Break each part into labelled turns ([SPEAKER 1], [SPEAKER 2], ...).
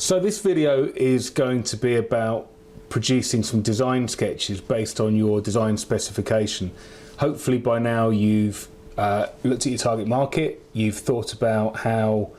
[SPEAKER 1] So this video is going to be about producing some design sketches based on your design specification. Hopefully by now you've looked at your target market, you've thought about how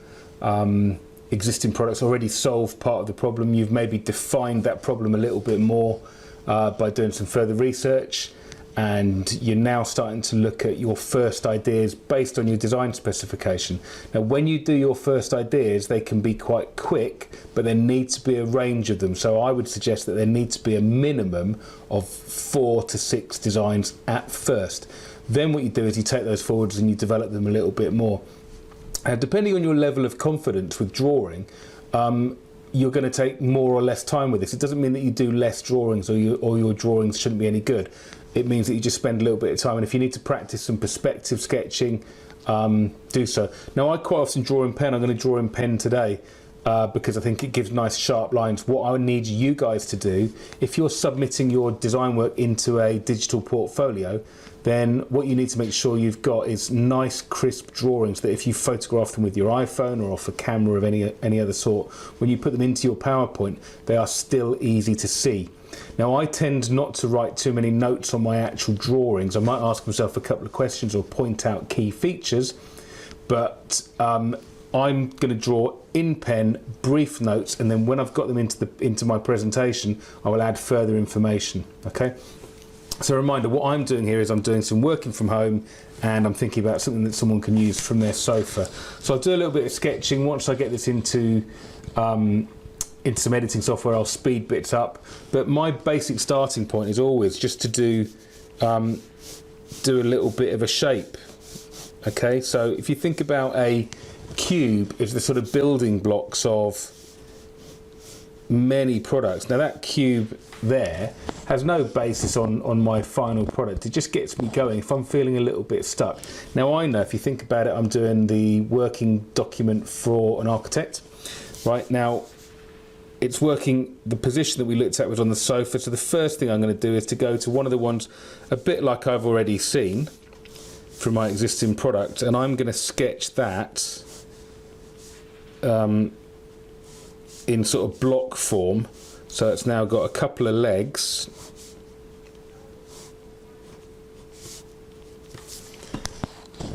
[SPEAKER 1] existing products already solve part of the problem, you've maybe defined that problem a little bit more by doing some further research, and you're now starting to look at your first ideas based on your design specification. Now when you do your first ideas, they can be quite quick, but there needs to be a range of them. So I would suggest that there needs to be a minimum of 4 to 6 designs at first. Then what you do is you take those forwards and you develop them a little bit more. Depending on your level of confidence with drawing, you're going to take more or less time with this. It doesn't mean that you do less drawings or your drawings shouldn't be any good. It means that you just spend a little bit of time, and if you need to practice some perspective sketching, do so. Now I quite often draw in pen. I'm going to draw in pen today because I think it gives nice sharp lines. What I need you guys to do, if you're submitting your design work into a digital portfolio, then what you need to make sure you've got is nice crisp drawings that if you photograph them with your iPhone or off a camera of any other sort, when you put them into your PowerPoint, they are still easy to see. Now I tend not to write too many notes on my actual drawings. I might ask myself a couple of questions or point out key features, but I'm going to draw in pen brief notes, and then when I've got them into my presentation, I will add further information. Okay. So a reminder, what I'm doing here is I'm doing some working from home, and I'm thinking about something that someone can use from their sofa. So I'll do a little bit of sketching. Once I get this into some editing software, I'll speed bits up. But my basic starting point is always just to do a little bit of a shape. Okay, so if you think about a cube as the sort of building blocks of many products. Now that cube there has no basis on my final product. It just gets me going if I'm feeling a little bit stuck. Now I know, if you think about it, I'm doing the working document for an architect. Right now it's working, the position that we looked at was on the sofa, so the first thing I'm going to do is to go to one of the ones a bit like I've already seen from my existing product, and I'm going to sketch that in sort of block form. So it's now got a couple of legs.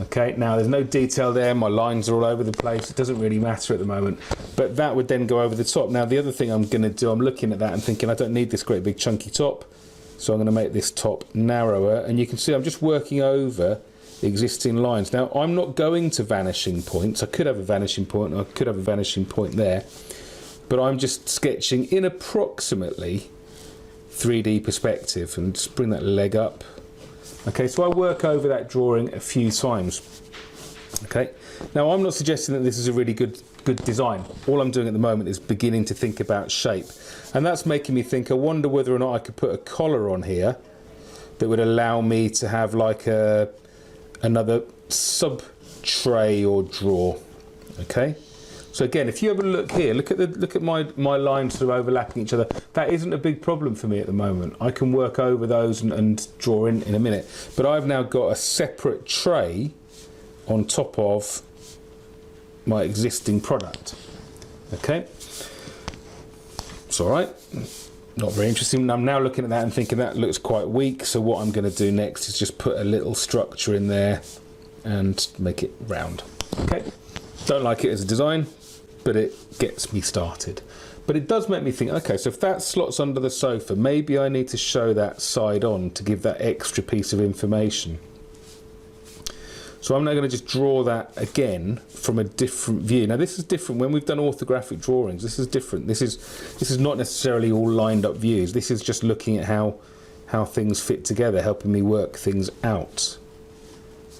[SPEAKER 1] Okay, now there's no detail there, my lines are all over the place, it doesn't really matter at the moment, but that would then go over the top. Now the other thing I'm going to do, I'm looking at that and thinking I don't need this great big chunky top, so I'm going to make this top narrower, and you can see I'm just working over the existing lines. Now I'm not going to vanishing points. I could have a vanishing point, or I could have a vanishing point there, but I'm just sketching in approximately 3D perspective, and just bring that leg up. Okay, so I work over that drawing a few times. Okay, now I'm not suggesting that this is a really good design. All I'm doing at the moment is beginning to think about shape, and that's making me think, I wonder whether or not I could put a collar on here that would allow me to have like another sub tray or drawer. Okay. So again, if you have a look here, look at my lines sort of overlapping each other. That isn't a big problem for me at the moment. I can work over those and draw in a minute. But I've now got a separate tray on top of my existing product. Okay, it's all right. Not very interesting. I'm now looking at that and thinking that looks quite weak. So what I'm going to do next is just put a little structure in there and make it round. Okay, don't like it as a design, but it gets me started. But it does make me think, okay, so if that slots under the sofa, maybe I need to show that side on to give that extra piece of information. So I'm now going to just draw that again from a different view. Now this is different. When we've done orthographic drawings, this is different. This is not necessarily all lined up views. This is just looking at how things fit together, helping me work things out.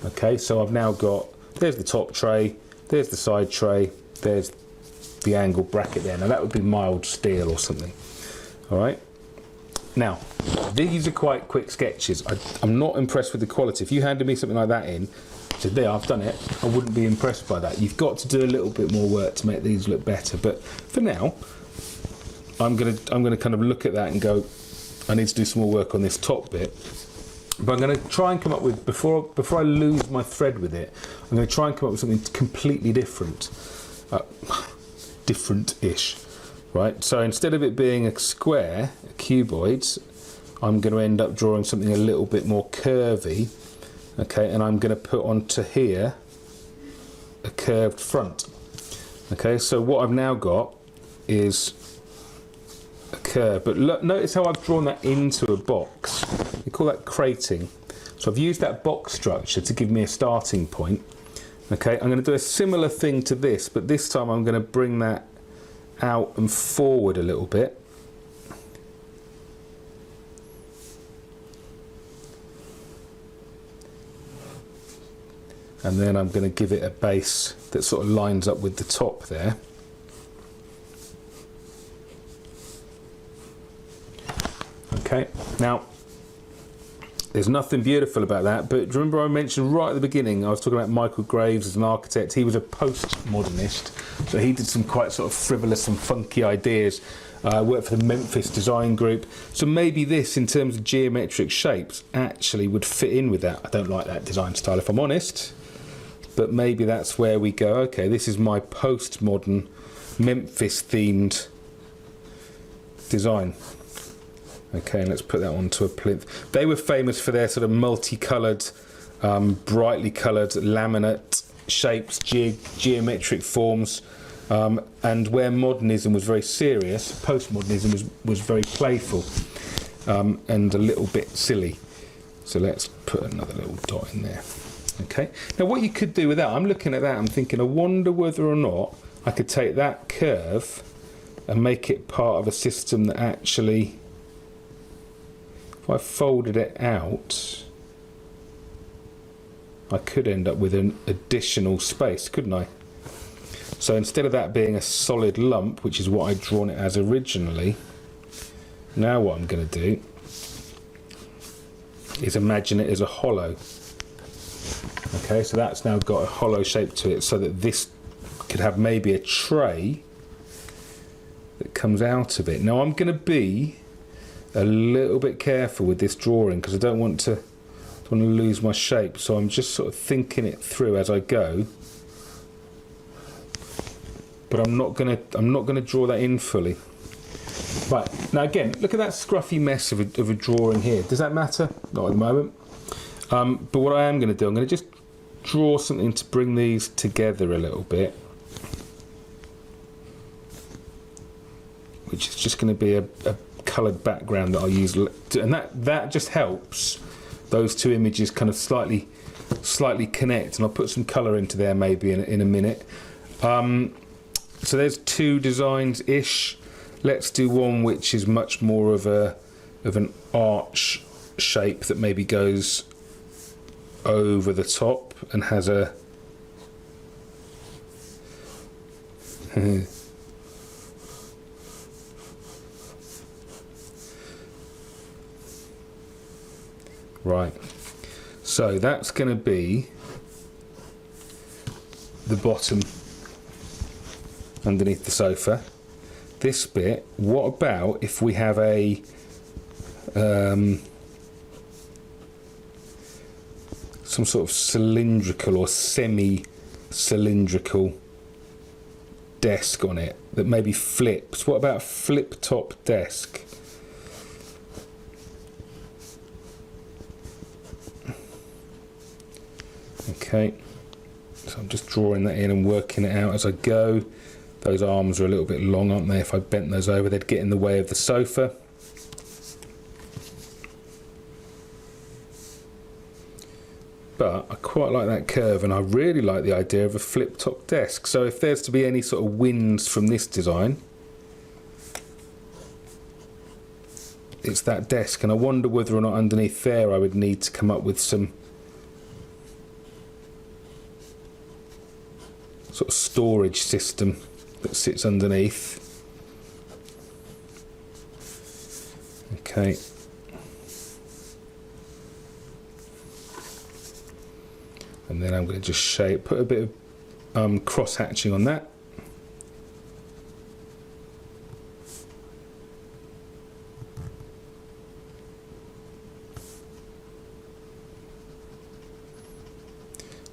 [SPEAKER 1] Okay, so I've now got, there's the top tray, there's the side tray, there's the angle bracket there. Now that would be mild steel or something. All right. Now, these are quite quick sketches. I'm not impressed with the quality. If you handed me something like that in, said, there, I've done it, I wouldn't be impressed by that. You've got to do a little bit more work to make these look better. But for now, I'm gonna kind of look at that and go, I need to do some more work on this top bit. But I'm going to try and come up with, before I lose my thread with it, I'm going to try and come up with something completely different. Different-ish. right? So instead of it being a square, a cuboid, I'm going to end up drawing something a little bit more curvy, okay, and I'm going to put onto here a curved front. Okay, so what I've now got is a curve, but look, notice how I've drawn that into a box. We call that crating. So I've used that box structure to give me a starting point. Okay, I'm going to do a similar thing to this, but this time I'm going to bring that out and forward a little bit. And then I'm going to give it a base that sort of lines up with the top there. Okay, now there's nothing beautiful about that, but remember I mentioned right at the beginning, I was talking about Michael Graves as an architect. He was a postmodernist, so he did some quite sort of frivolous and funky ideas. Worked for the Memphis Design Group, so maybe this, in terms of geometric shapes, actually would fit in with that. I don't like that design style, if I'm honest, but maybe that's where we go. Okay, this is my postmodern Memphis-themed design. Okay, and let's put that onto a plinth. They were famous for their sort of multicoloured, brightly coloured laminate shapes, geometric forms, and where modernism was very serious, postmodernism was very playful and a little bit silly. So let's put another little dot in there. Okay, now what you could do with that, I'm looking at that, I'm thinking, I wonder whether or not I could take that curve and make it part of a system that actually, if I folded it out, I could end up with an additional space, couldn't I? So instead of that being a solid lump, which is what I'd drawn it as originally, now what I'm going to do is imagine it as a hollow. Okay, so that's now got a hollow shape to it, so that this could have maybe a tray that comes out of it. Now I'm going to be a little bit careful with this drawing because I don't want to lose my shape, so I'm just sort of thinking it through as I go. But I'm not gonna draw that in fully. Right, now again, look at that scruffy mess of a drawing here. Does that matter? Not at the moment. But what I am going to do, I'm going to just draw something to bring these together a little bit, which is just going to be a coloured background that I'll use, and that just helps those two images kind of slightly connect, and I'll put some colour into there maybe in a minute. So there's two designs ish. Let's do one which is much more of an arch shape that maybe goes over the top and has a right, so that's going to be the bottom underneath the sofa. This bit, what about if we have a some sort of cylindrical or semi-cylindrical desk on it that maybe flips? What about a flip top desk? Okay, so I'm just drawing that in and working it out as I go. Those arms are a little bit long, aren't they? If I bent those over, they'd get in the way of the sofa. But I quite like that curve, and I really like the idea of a flip-top desk. So if there's to be any sort of wins from this design, it's that desk. And I wonder whether or not underneath there I would need to come up with some sort of storage system that sits underneath. Okay. And then I'm going to just put a bit of cross hatching on that.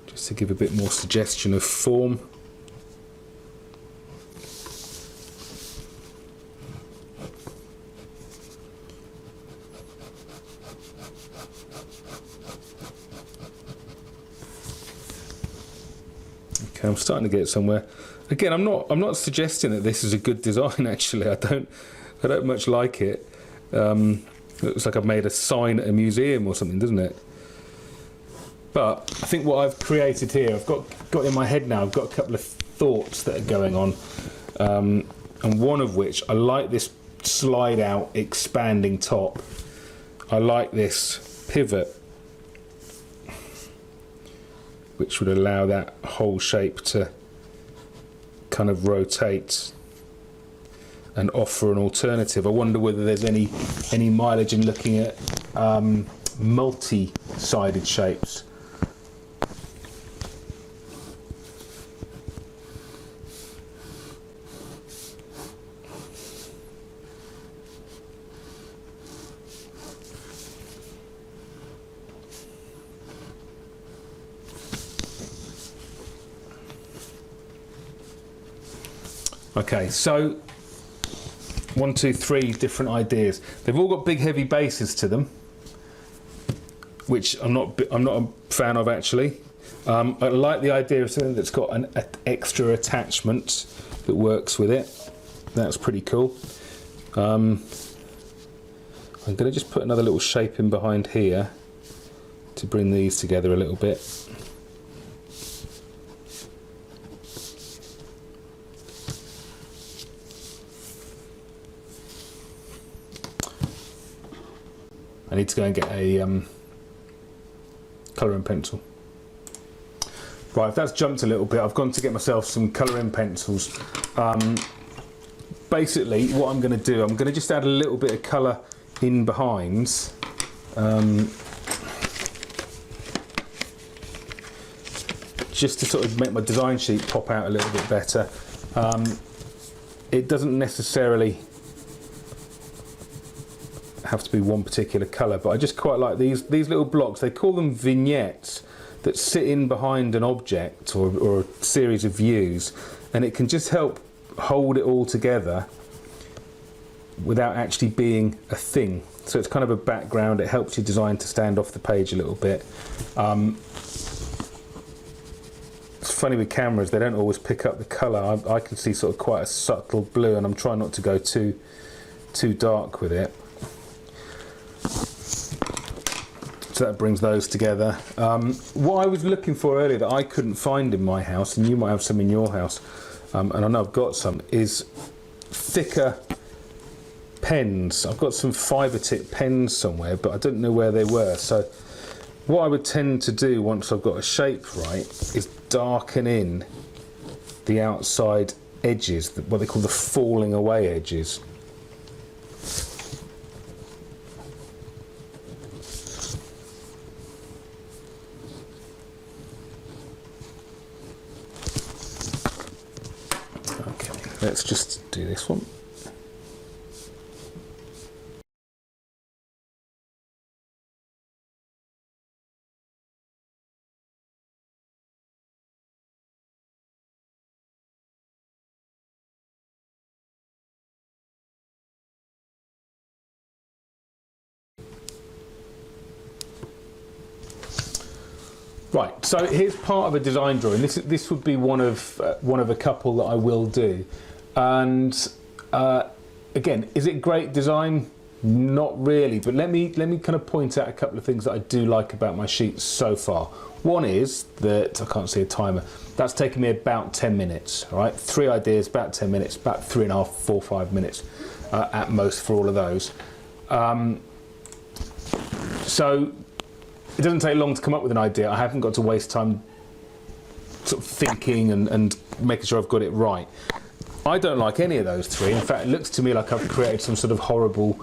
[SPEAKER 1] Just to give a bit more suggestion of form. Okay, I'm starting to get somewhere. Again, I'm not suggesting that this is a good design. Actually, I don't much like it. Looks like I've made a sign at a museum or something, doesn't it? But I think what I've created here, I've got in my head now. I've got a couple of thoughts that are going on, and one of which, I like this slide out expanding top. I like this pivot, which would allow that whole shape to kind of rotate and offer an alternative. I wonder whether there's any mileage in looking at multi-sided shapes. Okay, so 1, 2, 3 different ideas. They've all got big heavy bases to them, which I'm not a fan of actually. I like the idea of something that's got an extra attachment that works with it. That's pretty cool. I'm going to just put another little shape in behind here to bring these together a little bit. I need to go and get a colouring pencil. Right, if that's jumped a little bit, I've gone to get myself some colouring pencils. Basically, what I'm going to do, I'm going to just add a little bit of colour in behind. Just to sort of make my design sheet pop out a little bit better. It doesn't necessarily have to be one particular colour, but I just quite like these little blocks. They call them vignettes, that sit in behind an object or a series of views, and it can just help hold it all together without actually being a thing. So it's kind of a background. It helps your design to stand off the page a little bit. It's funny with cameras, they don't always pick up the colour. I can see sort of quite a subtle blue, and I'm trying not to go too dark with it. So that brings those together. What I was looking for earlier that I couldn't find in my house, and you might have some in your house, and I know I've got some, is thicker pens. I've got some fibre tip pens somewhere, but I don't know where they were. So what I would tend to do once I've got a shape right is darken in the outside edges, what they call the falling away edges. Let's just do this one. Right, so here's part of a design drawing. This would be one of a couple that I will do. And again, is it great design? Not really, but let me kind of point out a couple of things that I do like about my sheets so far. One is that, I can't see a timer, that's taken me about 10 minutes, all right? 3 ideas, about 10 minutes, about 3.5, 4, 5 minutes at most for all of those. So it doesn't take long to come up with an idea. I haven't got to waste time sort of thinking and making sure I've got it right. I don't like any of those 3. In fact, it looks to me like I've created some sort of horrible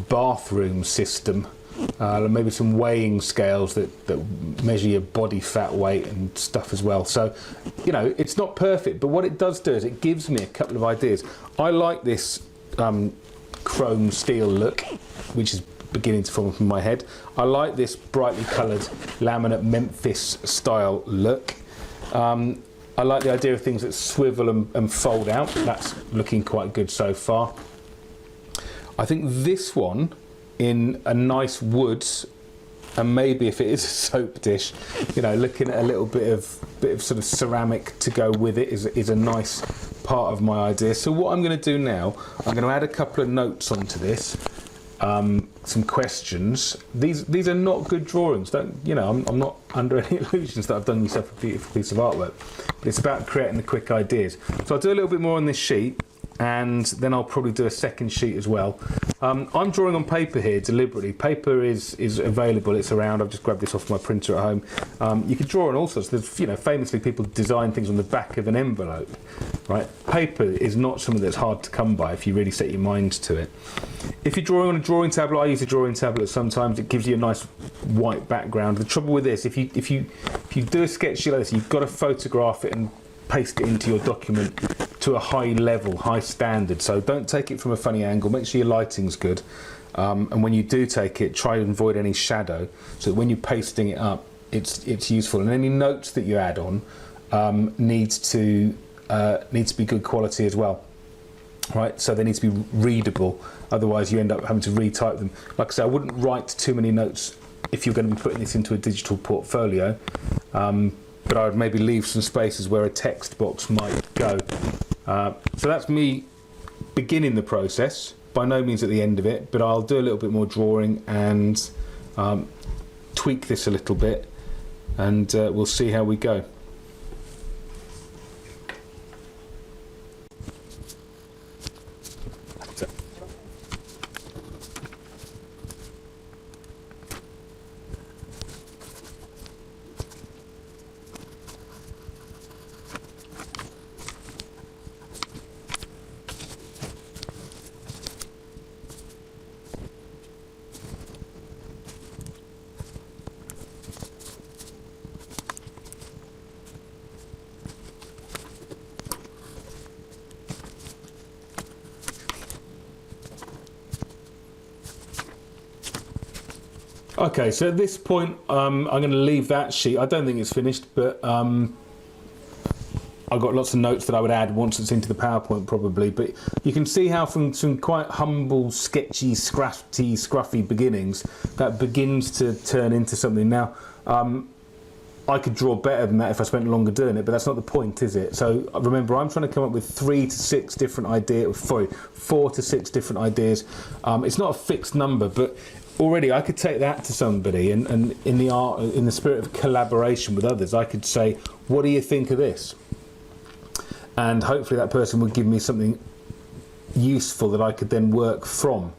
[SPEAKER 1] bathroom system. Maybe some weighing scales that measure your body fat weight and stuff as well. So, you know, it's not perfect, but what it does do is it gives me a couple of ideas. I like this chrome steel look, which is beginning to form up in my head. I like this brightly coloured laminate Memphis style look. I like the idea of things that swivel and fold out. That's looking quite good so far. I think this one in a nice wood and maybe if it is a soap dish, you know, looking at a little bit of sort of ceramic to go with it is a nice part of my idea. So what I'm going to do now, I'm going to add a couple of notes onto this, some questions. These are not good drawings. Don't, you know, I'm not under any illusions that I've done myself a beautiful piece of artwork, but it's about creating the quick ideas. So I'll do a little bit more on this sheet, and then I'll probably do a second sheet as well. I'm drawing on paper here deliberately. Paper is available, it's around. I've just grabbed this off my printer at home. You can draw on all sorts. There's, you know, famously people design things on the back of an envelope, right? Paper is not something that's hard to come by if you really set your mind to it. If you're drawing on a drawing tablet, I use a drawing tablet sometimes. It gives you a nice white background. The trouble with this, if you do a sketch like this, you've got to photograph it and paste it into your document to a high level, high standard. So don't take it from a funny angle. Make sure your lighting's good. And when you do take it, try and avoid any shadow, so that when you're pasting it up, it's useful. And any notes that you add on needs to be good quality as well. Right, so they need to be readable. Otherwise, you end up having to retype them. Like I say, I wouldn't write too many notes if you're going to be putting this into a digital portfolio. But I would maybe leave some spaces where a text box might go. So that's me beginning the process, by no means at the end of it, but I'll do a little bit more drawing and tweak this a little bit, and we'll see how we go. Okay, so at this point, I'm going to leave that sheet. I don't think it's finished, but I've got lots of notes that I would add once it's into the PowerPoint probably. But you can see how from some quite humble, sketchy, scruffy beginnings, that begins to turn into something. Now, I could draw better than that if I spent longer doing it, but that's not the point, is it? So remember, I'm trying to come up with 3 to 6 different ideas, sorry, 4 to 6 different ideas. It's not a fixed number, but already I could take that to somebody, and in the spirit of collaboration with others, I could say, what do you think of this? And hopefully that person would give me something useful that I could then work from.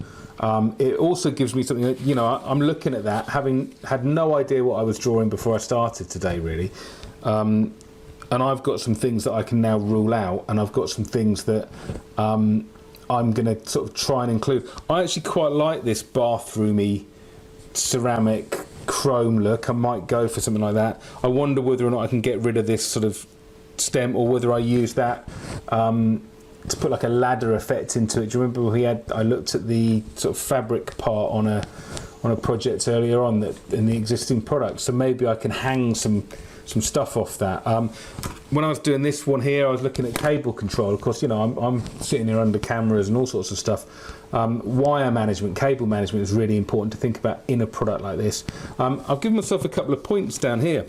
[SPEAKER 1] It also gives me something that, you know, I'm looking at that, having had no idea what I was drawing before I started today, really. And I've got some things that I can now rule out, and I've got some things that I'm going to sort of try and include. I actually quite like this bathroomy ceramic chrome look. I might go for something like that. I wonder whether or not I can get rid of this sort of stem, or whether I use that to put like a ladder effect into it. Do you remember I looked at the sort of fabric part on a project earlier on, that in the existing product, so maybe I can hang some stuff off that. When I was doing this one here, I was looking at cable control. Of course, you know, I'm sitting here under cameras and all sorts of stuff. Wire management, cable management is really important to think about in a product like this. I've given myself a couple of points down here.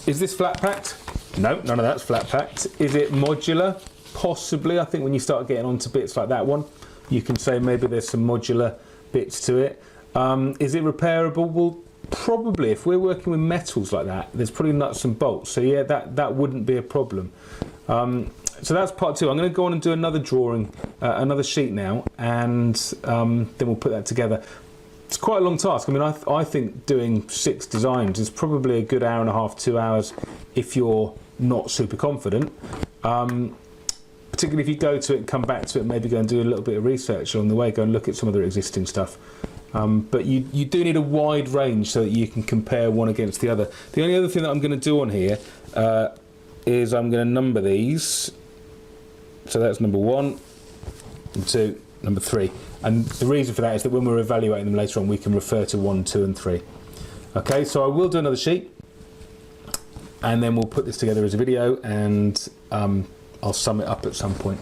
[SPEAKER 1] Is this flat packed? No, none of that's flat packed. Is it modular? Possibly. I think when you start getting onto bits like that one, you can say maybe there's some modular bits to it. Is it repairable? Well, probably. If we're working with metals like that, there's probably nuts and bolts. So yeah, that wouldn't be a problem. So that's part 2. I'm going to go on and do another drawing, another sheet now, and then we'll put that together. It's quite a long task. I mean, I think doing 6 designs is probably a good hour and a half, 2 hours, if you're not super confident. Particularly if you go to it, come back to it, maybe go and do a little bit of research along the way, go and look at some of their existing stuff. But you do need a wide range so that you can compare one against the other. The only other thing that I'm going to do on here is I'm going to number these. So that's number 1, and 2, number 3. And the reason for that is that when we're evaluating them later on, we can refer to 1, 2 and 3. Okay, so I will do another sheet, and then we'll put this together as a video, and I'll sum it up at some point.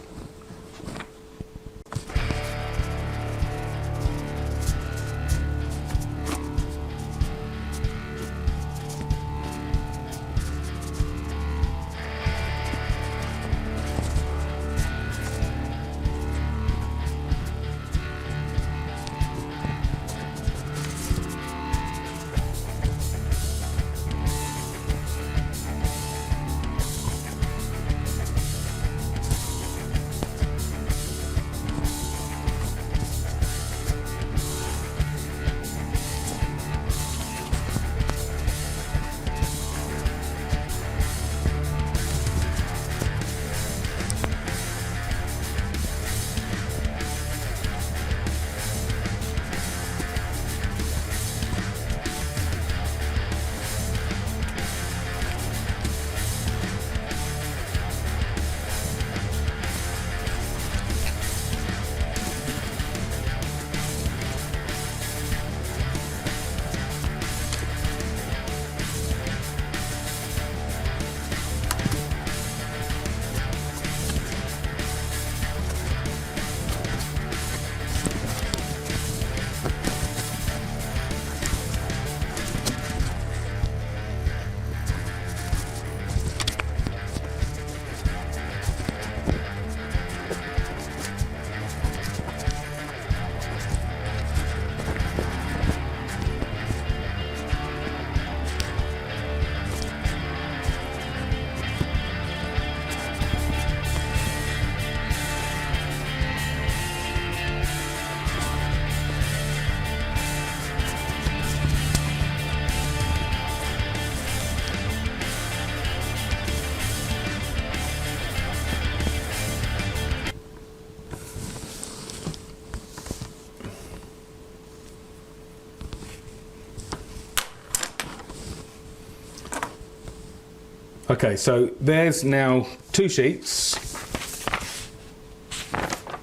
[SPEAKER 1] Okay, so there's now 2 sheets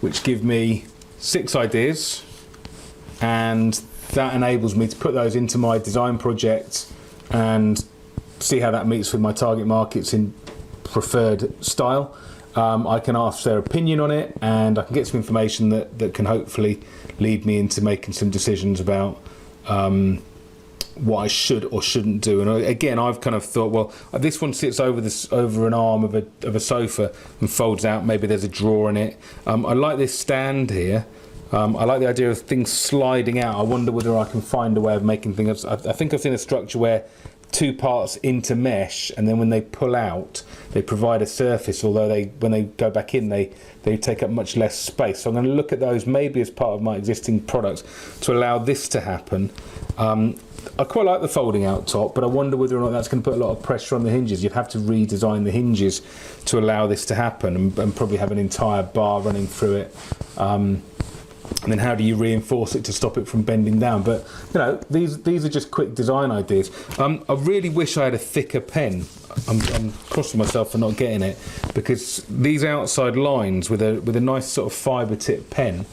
[SPEAKER 1] which give me 6 ideas, and that enables me to put those into my design project and see how that meets with my target markets in preferred style. I can ask their opinion on it, and I can get some information that can hopefully lead me into making some decisions about what I should or shouldn't do. And again, I've kind of thought, well, this one sits over an arm of a sofa and folds out. Maybe there's a drawer in it. I like this stand here. I like the idea of things sliding out. I wonder whether I can find a way of making things. I think I've seen a structure where 2 parts intermesh, and then when they pull out, they provide a surface. Although when they go back in, they take up much less space. So I'm going to look at those maybe as part of my existing products to allow this to happen. I quite like the folding out top, but I wonder whether or not that's going to put a lot of pressure on the hinges. You'd have to redesign the hinges to allow this to happen, and probably have an entire bar running through it. And then how do you reinforce it to stop it from bending down? But you know, these are just quick design ideas. I really wish I had a thicker pen. I'm crossing myself for not getting it, because these outside lines with a nice sort of fibre tip pen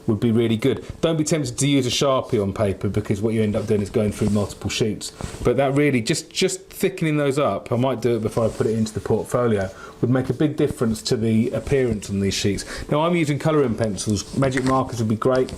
[SPEAKER 1] would be really good. Don't be tempted to use a Sharpie on paper, because what you end up doing is going through multiple sheets. But that really, just thickening those up, I might do it before I put it into the portfolio, would make a big difference to the appearance on these sheets. Now I'm using colouring pencils. Magic markers would be great.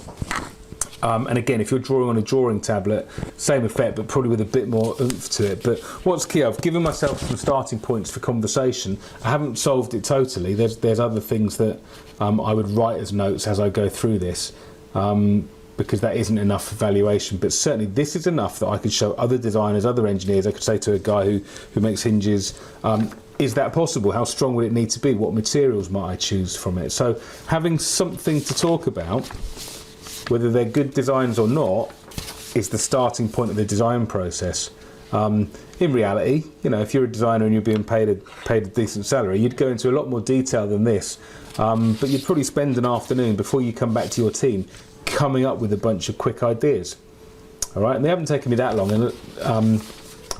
[SPEAKER 1] And again, if you're drawing on a drawing tablet, same effect, but probably with a bit more oomph to it. But what's key, I've given myself some starting points for conversation. I haven't solved it totally. There's other things that I would write as notes as I go through this, because that isn't enough evaluation. But certainly this is enough that I could show other designers, other engineers. I could say to a guy who makes hinges, is that possible? How strong would it need to be? What materials might I choose from it? So having something to talk about, whether they're good designs or not, is the starting point of the design process. In reality, you know, if you're a designer and you're being paid a decent salary, you'd go into a lot more detail than this. But you'd probably spend an afternoon before you come back to your team coming up with a bunch of quick ideas. All right, and they haven't taken me that long, and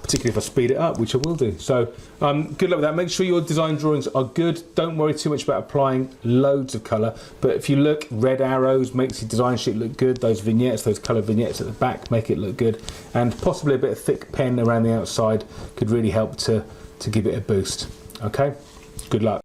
[SPEAKER 1] particularly if I speed it up, which I will do. So good luck with that. Make sure your design drawings are good. Don't worry too much about applying loads of colour, but if you look, red arrows makes your design sheet look good. Those vignettes, those coloured vignettes at the back make it look good, and possibly a bit of thick pen around the outside could really help to give it a boost. Okay, good luck.